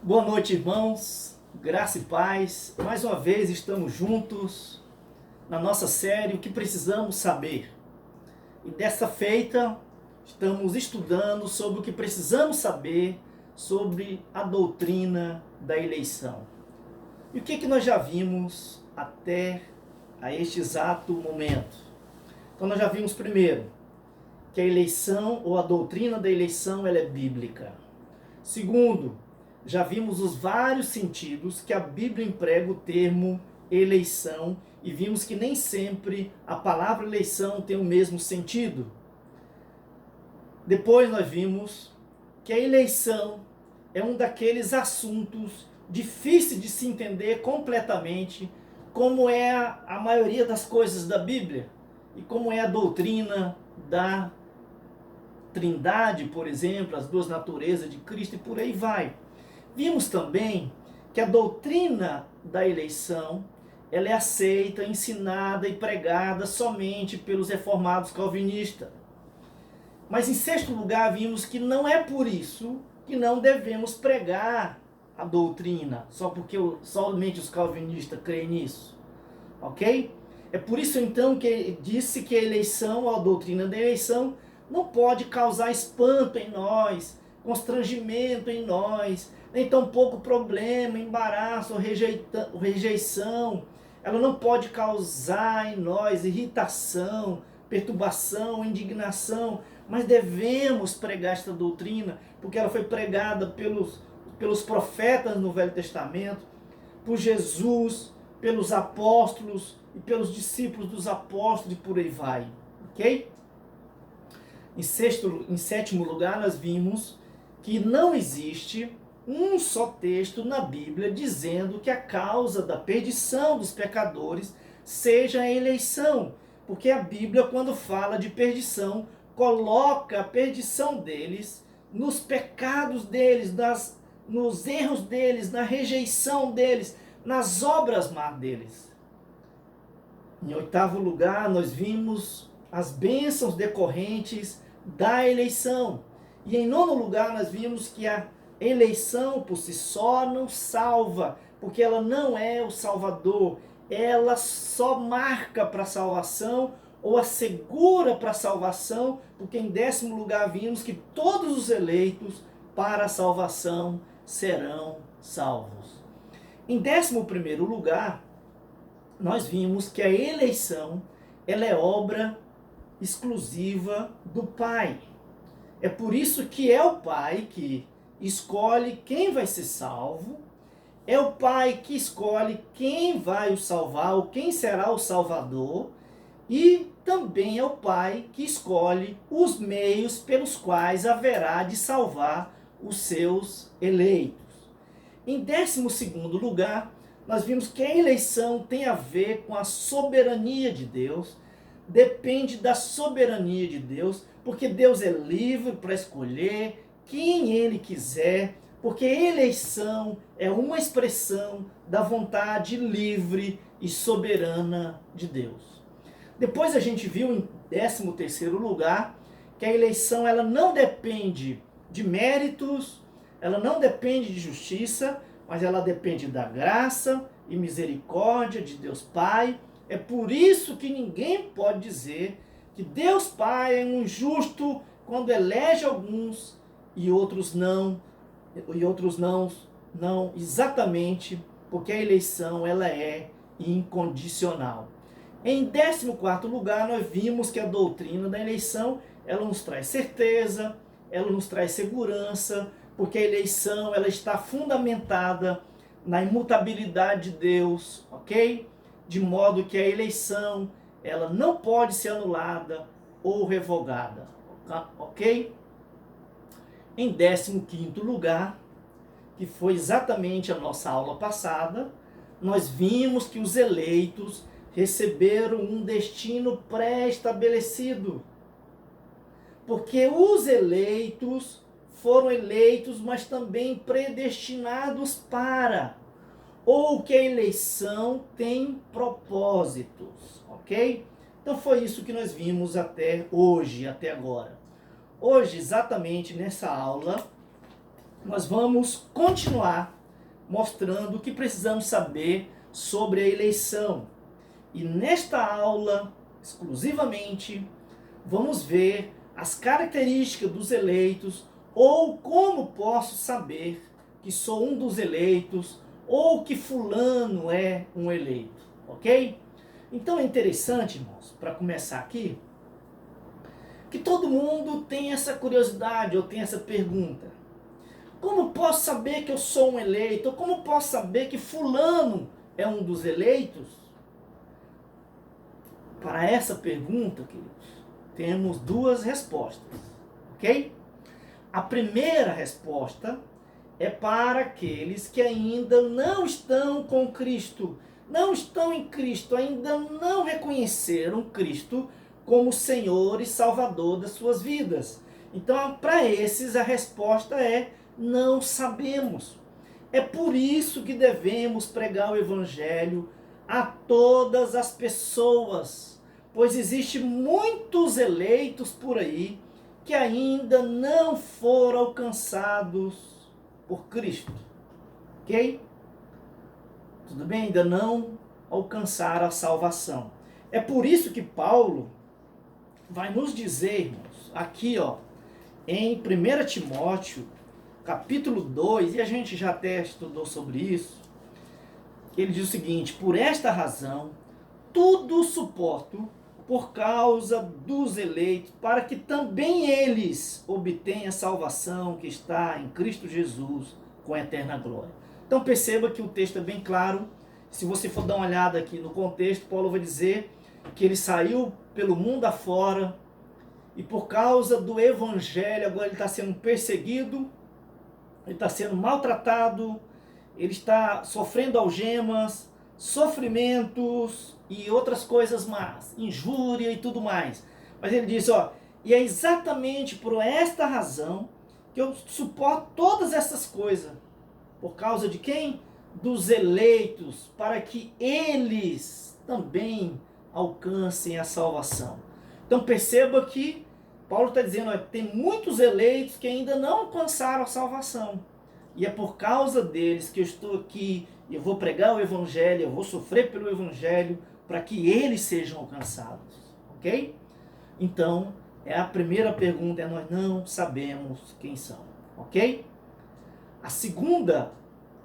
Boa noite, irmãos, graça e paz. Mais uma vez estamos juntos na nossa série O que Precisamos Saber. E dessa feita, estamos estudando sobre o que precisamos saber sobre a doutrina da eleição. E o que nós já vimos até a este exato momento? Então nós já vimos primeiro que a eleição ou a doutrina da eleição ela é bíblica. Segundo, já vimos os vários sentidos que a Bíblia emprega o termo eleição e vimos que nem sempre a palavra eleição tem o mesmo sentido. Depois nós vimos que a eleição é um daqueles assuntos difíceis de se entender completamente, como é a maioria das coisas da Bíblia e como é a doutrina da Trindade, por exemplo, as duas naturezas de Cristo e por aí vai. Vimos também que a doutrina da eleição ela é aceita, ensinada e pregada somente pelos reformados calvinistas. Mas em sexto lugar vimos que não é por isso que não devemos pregar a doutrina, só porque somente os calvinistas creem nisso. Ok? É por isso então que disse que a eleição, ou a doutrina da eleição, não pode causar espanto em nós, constrangimento em nós, nem tampouco problema, embaraço ou rejeição. Ela não pode causar em nós irritação, perturbação, indignação, mas devemos pregar esta doutrina, porque ela foi pregada pelos profetas no Velho Testamento, por Jesus, pelos apóstolos e pelos discípulos dos apóstolos e por aí vai. Ok? Em sétimo lugar, nós vimos que não existe um só texto na Bíblia dizendo que a causa da perdição dos pecadores seja a eleição. Porque a Bíblia, quando fala de perdição, coloca a perdição deles nos pecados deles, nos erros deles, na rejeição deles, nas obras más deles. Em oitavo lugar, nós vimos as bênçãos decorrentes da eleição. E em nono lugar, nós vimos que a eleição por si só não salva, porque ela não é o Salvador, ela só marca para a salvação ou assegura para a salvação, porque em décimo lugar vimos que todos os eleitos para a salvação serão salvos. Em décimo primeiro lugar, nós vimos que a eleição ela é obra exclusiva do Pai. É por isso que é o Pai que escolhe quem vai ser salvo, é o Pai que escolhe quem vai o salvar, ou quem será o Salvador, e também é o Pai que escolhe os meios pelos quais haverá de salvar os seus eleitos. Em 12º lugar, nós vimos que a eleição tem a ver com a soberania de Deus, depende da soberania de Deus, porque Deus é livre para escolher quem Ele quiser, porque a eleição é uma expressão da vontade livre e soberana de Deus. Depois a gente viu em 13º lugar que a eleição ela não depende de méritos, ela não depende de justiça, mas ela depende da graça e misericórdia de Deus Pai. É por isso que ninguém pode dizer que Deus Pai é um injusto quando elege alguns e outros não, exatamente porque a eleição ela é incondicional. Em 14º lugar, nós vimos que a doutrina da eleição, ela nos traz certeza, ela nos traz segurança, porque a eleição ela está fundamentada na imutabilidade de Deus, ok? De modo que a eleição ela não pode ser anulada ou revogada, ok? Em 15º lugar, que foi exatamente a nossa aula passada, nós vimos que os eleitos receberam um destino pré-estabelecido. Porque os eleitos foram eleitos, mas também predestinados para. Ou que a eleição tem propósitos, ok? Então foi isso que nós vimos até hoje, até agora. Hoje, exatamente nessa aula, nós vamos continuar mostrando o que precisamos saber sobre a eleição. E nesta aula, exclusivamente, vamos ver as características dos eleitos, ou como posso saber que sou um dos eleitos, ou que fulano é um eleito, ok? Então é interessante, irmãos, para começar aqui, que todo mundo tem essa curiosidade, ou tem essa pergunta. Como posso saber que eu sou um eleito? Ou como posso saber que fulano é um dos eleitos? Para essa pergunta, queridos, temos duas respostas, ok? A primeira resposta é para aqueles que ainda não estão com Cristo, não estão em Cristo, ainda não reconheceram Cristo como Senhor e Salvador das suas vidas. Então, para esses, a resposta é: não sabemos. É por isso que devemos pregar o Evangelho a todas as pessoas, pois existem muitos eleitos por aí que ainda não foram alcançados por Cristo, ok? Tudo bem? Ainda não alcançaram a salvação. É por isso que Paulo vai nos dizer, irmãos, aqui em 1 Timóteo, capítulo 2, e a gente já até estudou sobre isso, ele diz o seguinte: por esta razão, tudo suporto por causa dos eleitos, para que também eles obtenham a salvação que está em Cristo Jesus com a eterna glória. Então perceba que o texto é bem claro. Se você for dar uma olhada aqui no contexto, Paulo vai dizer que ele saiu pelo mundo afora e por causa do evangelho agora ele está sendo perseguido, ele está sendo maltratado, ele está sofrendo algemas, sofrimentos e outras coisas más, injúria e tudo mais. Mas ele diz, e é exatamente por esta razão que eu suporto todas essas coisas. Por causa de quem? Dos eleitos, para que eles também alcancem a salvação. Então perceba que Paulo está dizendo, tem muitos eleitos que ainda não alcançaram a salvação. E é por causa deles que eu estou aqui, eu vou pregar o Evangelho, eu vou sofrer pelo Evangelho, para que eles sejam alcançados, ok? Então, a primeira pergunta é: nós não sabemos quem são, ok? A segunda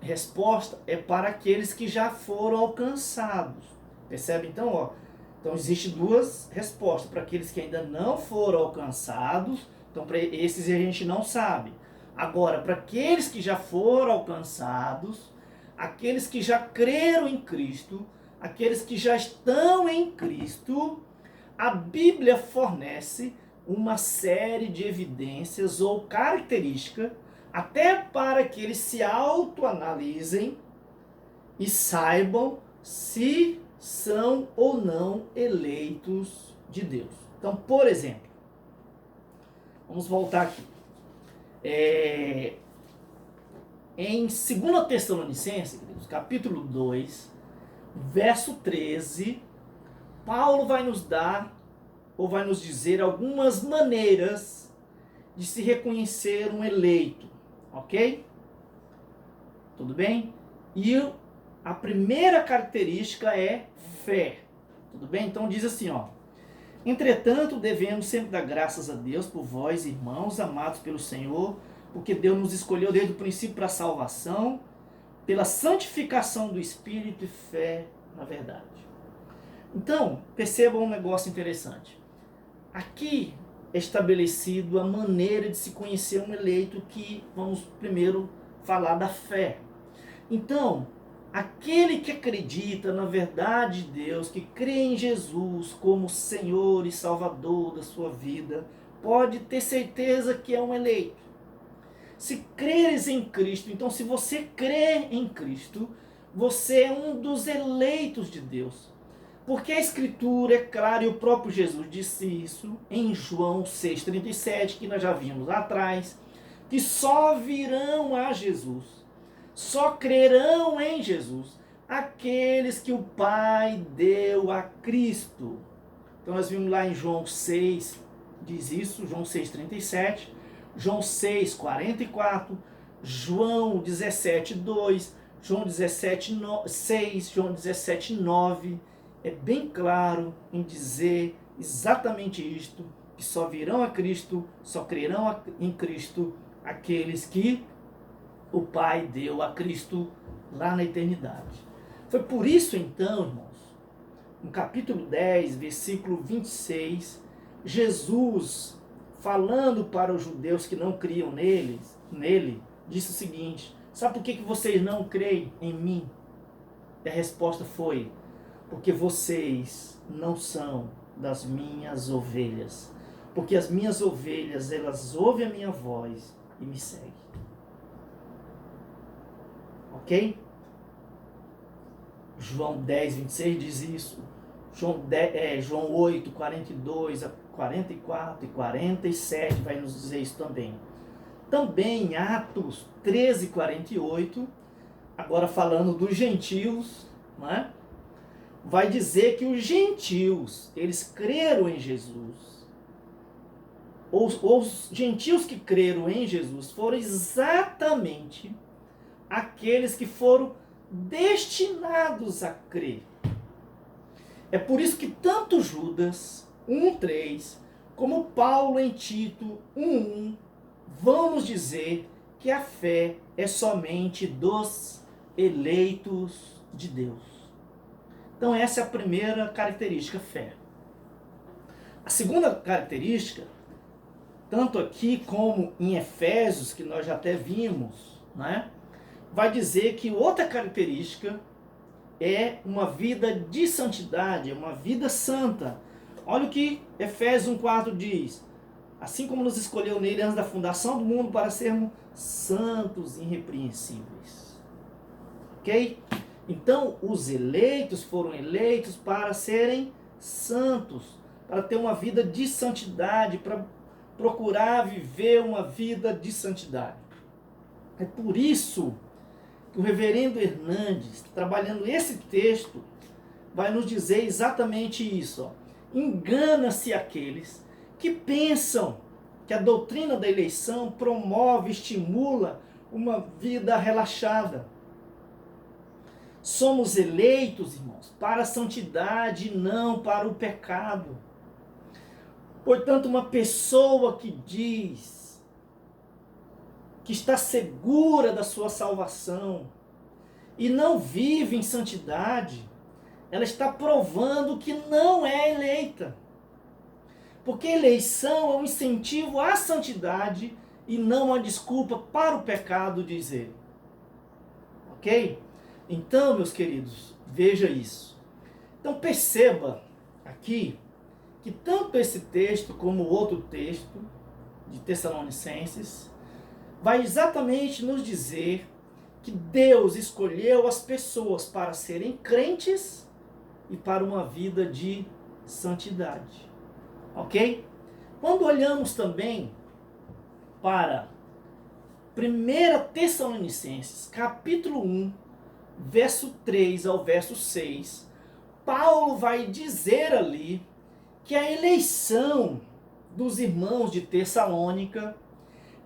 resposta é para aqueles que já foram alcançados. Percebe então? Então, existem duas respostas: para aqueles que ainda não foram alcançados, então para esses a gente não sabe. Agora, para aqueles que já foram alcançados, aqueles que já creram em Cristo, aqueles que já estão em Cristo, a Bíblia fornece uma série de evidências ou características, até para que eles se autoanalisem e saibam se são ou não eleitos de Deus. Então, por exemplo, vamos voltar aqui. Em 2 Tessalonicenses, capítulo 2, verso 13, Paulo vai nos dar, ou vai nos dizer, algumas maneiras de se reconhecer um eleito, ok? Tudo bem? E a primeira característica é fé, tudo bem? Então diz assim, entretanto, devemos sempre dar graças a Deus por vós, irmãos, amados pelo Senhor, porque Deus nos escolheu desde o princípio para a salvação, pela santificação do Espírito e fé na verdade. Então, percebam um negócio interessante. Aqui é estabelecido a maneira de se conhecer um eleito, que vamos primeiro falar da fé. Então, aquele que acredita na verdade de Deus, que crê em Jesus como Senhor e Salvador da sua vida, pode ter certeza que é um eleito. Se creres em Cristo, então se você crê em Cristo, você é um dos eleitos de Deus. Porque a Escritura é clara, e o próprio Jesus disse isso em João 6,37, que nós já vimos lá atrás, que só virão a Jesus, só crerão em Jesus aqueles que o Pai deu a Cristo. Então nós vimos lá em João 6, diz isso, João 6,37, João 6,44, João 17,2, João 17, 6, João 17, 9, é bem claro em dizer exatamente isto, que só virão a Cristo, só crerão em Cristo aqueles que o Pai deu a Cristo lá na eternidade. Foi por isso então, irmãos, no capítulo 10, versículo 26, Jesus, falando para os judeus que não criam nele, disse o seguinte: sabe por que vocês não creem em mim? E a resposta foi: porque vocês não são das minhas ovelhas. Porque as minhas ovelhas, elas ouvem a minha voz e me seguem. Ok? João 10, 26 diz isso. João 8, 42 a 44 e 47 vai nos dizer isso também. Também em Atos 13, 48, agora falando dos gentios, né? Vai dizer que os gentios, eles creram em Jesus. Os gentios que creram em Jesus foram exatamente aqueles que foram destinados a crer. É por isso que tanto Judas 1:3 como Paulo em Tito 1:1 vão nos dizer que a fé é somente dos eleitos de Deus. Então essa é a primeira característica, fé. A segunda característica, tanto aqui como em Efésios, que nós já até vimos, né, vai dizer que outra característica é uma vida de santidade, é uma vida santa. Olha o que Efésios 1:4 diz: assim como nos escolheu nele antes da fundação do mundo para sermos santos e irrepreensíveis. Ok? Então, os eleitos foram eleitos para serem santos, para ter uma vida de santidade, para procurar viver uma vida de santidade. É por isso que o reverendo Hernandes, trabalhando esse texto, vai nos dizer exatamente isso. Engana-se aqueles que pensam que a doutrina da eleição promove, estimula uma vida relaxada. Somos eleitos, irmãos, para a santidade e não para o pecado. Portanto, uma pessoa que diz que está segura da sua salvação e não vive em santidade, ela está provando que não é eleita. Porque eleição é um incentivo à santidade e não uma desculpa para o pecado, diz ele. Ok? Então, meus queridos, veja isso. Então perceba aqui que tanto esse texto como o outro texto de Tessalonicenses vai exatamente nos dizer que Deus escolheu as pessoas para serem crentes e para uma vida de santidade. Ok? Quando olhamos também para 1 Tessalonicenses, capítulo 1, verso 3 ao verso 6, Paulo vai dizer ali que a eleição dos irmãos de Tessalônica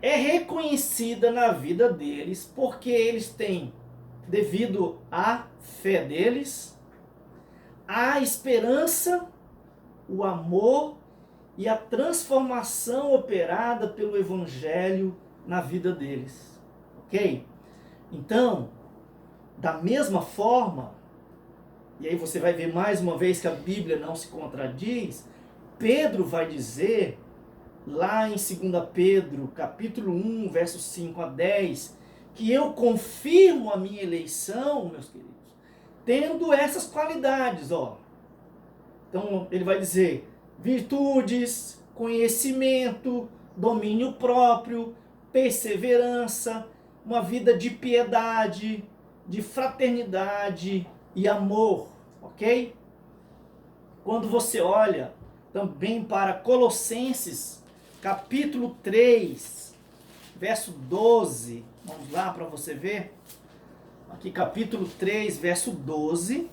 é reconhecida na vida deles porque eles têm, devido à fé deles, a esperança, o amor e a transformação operada pelo Evangelho na vida deles. Ok? Então, da mesma forma, e aí você vai ver mais uma vez que a Bíblia não se contradiz, Pedro vai dizer, lá em 2 Pedro, capítulo 1, versos 5 a 10, que eu confirmo a minha eleição, meus queridos, tendo essas qualidades, ó. Então, ele vai dizer, virtudes, conhecimento, domínio próprio, perseverança, uma vida de piedade, de fraternidade e amor, ok? Quando você olha também para Colossenses, capítulo 3, verso 12, vamos lá para você ver, aqui capítulo 3, verso 12,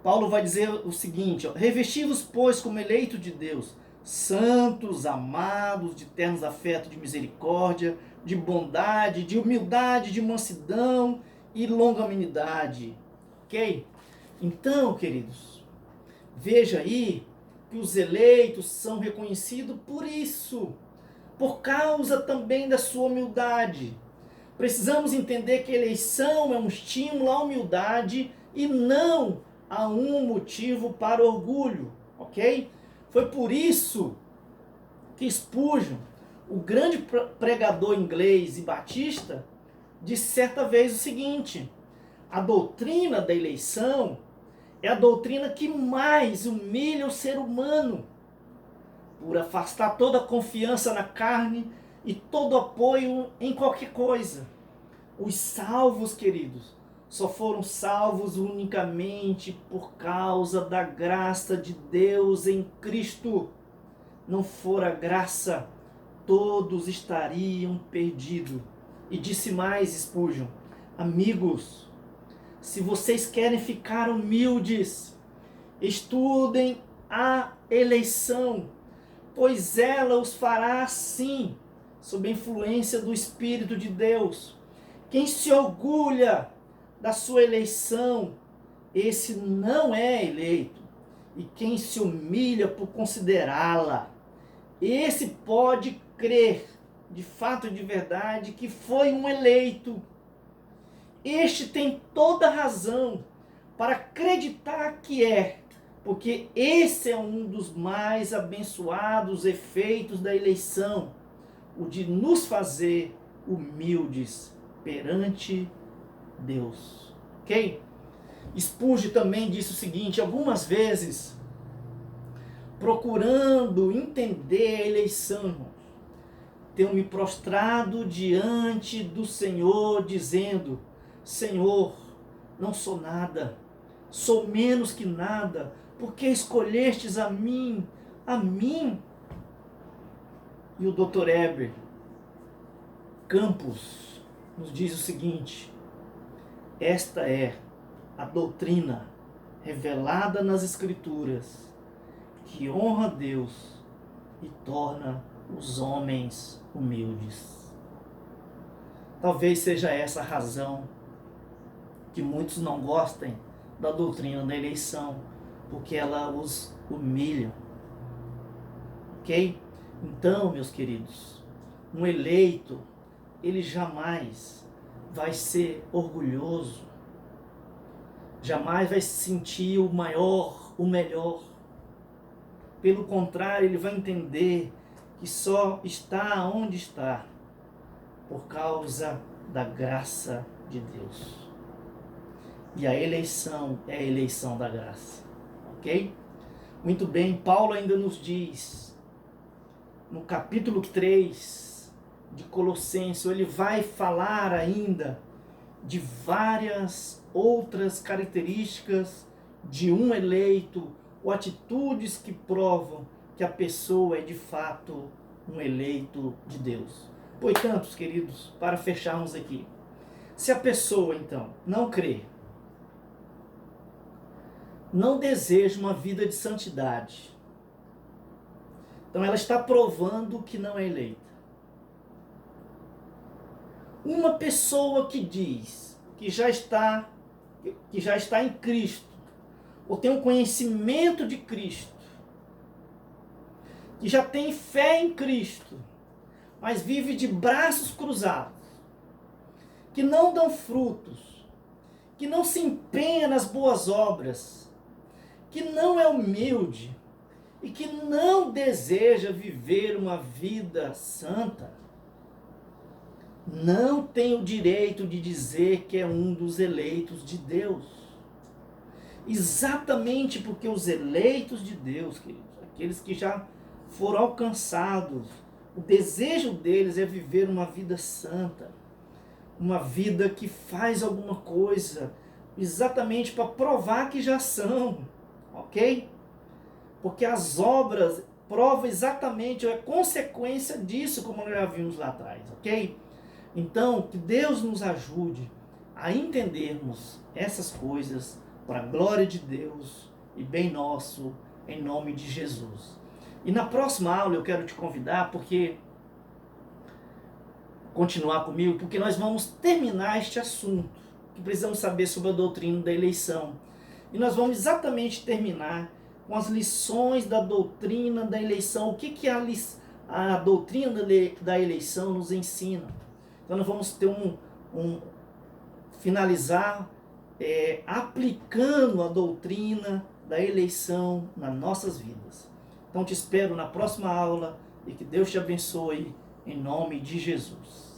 Paulo vai dizer o seguinte, revesti-vos, pois, como eleito de Deus, santos, amados, de ternos afetos de misericórdia, de bondade, de humildade, de mansidão e longanimidade. Ok? Então, queridos, veja aí que os eleitos são reconhecidos por isso, por causa também da sua humildade. Precisamos entender que a eleição é um estímulo à humildade e não a um motivo para orgulho, ok? Foi por isso que Spurgeon, o grande pregador inglês e batista, disse certa vez o seguinte: a doutrina da eleição é a doutrina que mais humilha o ser humano, por afastar toda a confiança na carne e todo apoio em qualquer coisa. Os salvos, queridos, só foram salvos unicamente por causa da graça de Deus em Cristo. Não fora graça, todos estariam perdidos. E disse mais Spurgeon: amigos, se vocês querem ficar humildes, estudem a eleição, pois ela os fará assim, sob a influência do Espírito de Deus. Quem se orgulha da sua eleição, esse não é eleito. E quem se humilha por considerá-la, esse pode crer, de fato e de verdade, que foi um eleito. Este tem toda razão para acreditar que é, porque esse é um dos mais abençoados efeitos da eleição, o de nos fazer humildes perante Deus. Ok? Spurgeon também disse o seguinte: algumas vezes, procurando entender a eleição, tenho me prostrado diante do Senhor, dizendo: Senhor, não sou nada, sou menos que nada, porque escolhestes a mim, a mim. E o Dr. Heber Campos nos diz o seguinte: esta é a doutrina revelada nas Escrituras, que honra a Deus e torna os homens humildes. Talvez seja essa a razão que muitos não gostem da doutrina da eleição, porque ela os humilha. Ok? Então, meus queridos, um eleito, ele jamais vai ser orgulhoso, jamais vai se sentir o maior, o melhor. Pelo contrário, ele vai entender que só está onde está por causa da graça de Deus. E a eleição é a eleição da graça. Ok? Muito bem, Paulo ainda nos diz, no capítulo 3 de Colossenses, ele vai falar ainda de várias outras características de um eleito, ou atitudes que provam que a pessoa é de fato um eleito de Deus. Portanto, queridos, para fecharmos aqui, se a pessoa então não crê, não deseja uma vida de santidade, então ela está provando que não é eleita. Uma pessoa que diz que já está em Cristo, ou tem um conhecimento de Cristo, que já tem fé em Cristo, mas vive de braços cruzados, que não dão frutos, que não se empenha nas boas obras, que não é humilde e que não deseja viver uma vida santa, não tem o direito de dizer que é um dos eleitos de Deus. Exatamente porque os eleitos de Deus, queridos, aqueles que já foram alcançados, o desejo deles é viver uma vida santa, uma vida que faz alguma coisa exatamente para provar que já são, ok? Porque as obras provam exatamente, é consequência disso, como nós já vimos lá atrás, ok? Então, que Deus nos ajude a entendermos essas coisas para a glória de Deus e bem nosso, em nome de Jesus. E na próxima aula eu quero te convidar, porque continuar comigo, porque nós vamos terminar este assunto, que precisamos saber sobre a doutrina da eleição. E nós vamos exatamente terminar com as lições da doutrina da eleição. O que a doutrina da eleição nos ensina? Então nós vamos ter finalizar aplicando a doutrina da eleição nas nossas vidas. Então te espero na próxima aula e que Deus te abençoe em nome de Jesus.